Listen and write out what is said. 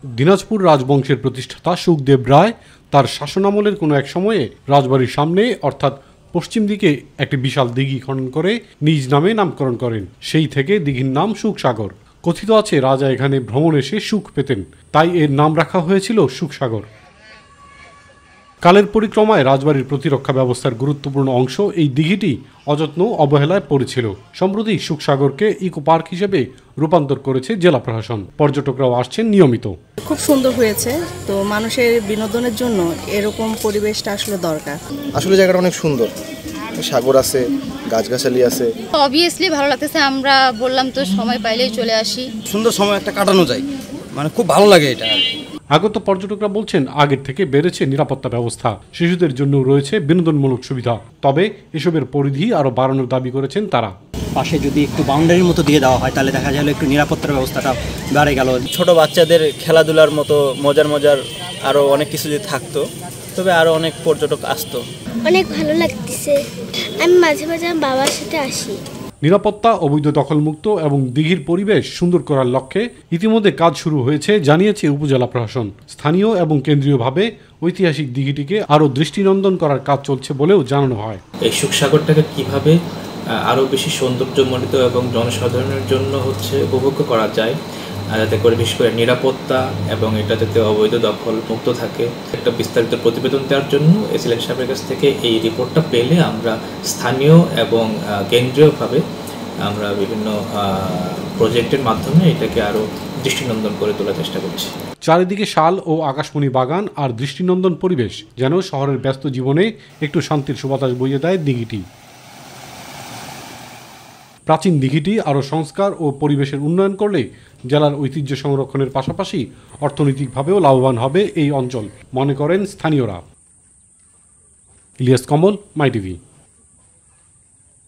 দিনাজপুর রাজবংশের প্রতিষ্ঠাতা সুখদেব রায় তার শাসনামলের কোনো এক সময়ে রাজবাড়ির সামনে অর্থাৎ পশ্চিম দিকে একটি বিশাল দিঘি খনন করে নিজ নামে নামকরণ করেন। সেই থেকে দিঘির নাম সুখসাগর। কথিত আছে রাজা এখানে ভ্রমণ এসে সুখ পেতেন, তাই এর নাম রাখা হয়েছিল সুখসাগর। কালের পরিক্রমায় রাজবাড়ির প্রতিরক্ষা ব্যবস্থার গুরুত্বপূর্ণ অংশ এই দিঘিটি অযত্ন অবহেলায় পড়েছিল। সম্প্রতি সুখসাগরকে ইকো পার্ক হিসেবে রূপান্তর করেছে জেলা প্রশাসন। পর্যটকরাও আসছেন নিয়মিত। খুব সুন্দর হয়েছে, তো মানুষের বিনোদনের জন্য এরকম পরিবেশটা আসলে দরকার। আসলে জায়গাটা অনেক সুন্দর, সাগর আছে, গাছগাছালি আছে, অবভিয়াসলি ভালো লাগতেছে। আমরা বললাম তো সময় পাইলেই চলে আসি, সুন্দর সময় একটা কাটানো যায়, মানে খুব ভালো লাগে এটা। আগত পর্যটকরা বলছেন আগের থেকে বেড়েছে নিরাপত্তা ব্যবস্থা, শিশুদের জন্য রয়েছে বিনোদনমূলক সুবিধা। তবে এসবের পরিধি আরও বাড়ানোর দাবি করেছেন তারা। পাশে যদি একটু বাউন্ডারির মতো দিয়ে দেওয়া হয় তাহলে দেখা গেল একটু নিরাপত্তার ব্যবস্থাটা বেড়ে গেল। ছোট বাচ্চাদের খেলাধুলার মতো মজার আরও অনেক কিছু যদি থাকতো তবে আরও অনেক পর্যটক আসতো। অনেক ভালো লাগতেছে, আমি মাঝে মাঝে আমার বাবার সাথে আসি। নিরাপত্তা, অবৈধ দখলমুক্ত এবং দিঘির পরিবেশ সুন্দর করার লক্ষ্যে ইতিমধ্যে কাজ শুরু হয়েছে জানিয়েছে উপজেলা প্রশাসন। স্থানীয় এবং কেন্দ্রীয়ভাবে ঐতিহাসিক দিঘিটিকে আরও দৃষ্টিনন্দন করার কাজ চলছে বলেও জানানো হয়। এই সুখসাগরটাকে কিভাবে আরও বেশি সৌন্দর্যমণ্ডিত এবং জনসাধারণের জন্য উপভোগ্য করা যায়, যাতে করে বিশেষ করে নিরাপত্তা এবং এটা যাতে অবৈধ দখল মুক্ত থাকে, একটা বিস্তারিত প্রতিবেদন দেওয়ার জন্য এসিলেন সাহেবের কাছ থেকে এই রিপোর্টটা পেলে আমরা স্থানীয় এবং কেন্দ্রীয়ভাবে আমরা বিভিন্ন প্রজেক্টের মাধ্যমে এটাকে আরও দৃষ্টিনন্দন করে তোলার চেষ্টা করছি। চারিদিকে শাল ও আকাশমণি বাগান আর দৃষ্টিনন্দন পরিবেশ যেন শহরের ব্যস্ত জীবনে একটু শান্তির সুবাতাস বইয়ে দেয় দিঘিটি। প্রাচীন দিঘিটি আরও সংস্কার ও পরিবেশের উন্নয়ন করলে জেলার ঐতিহ্য সংরক্ষণের পাশাপাশি অর্থনৈতিকভাবেও লাভবান হবে এই অঞ্চল, মনে করেন স্থানীয়রা। ইলিয়াস কমল, মাই টিভি।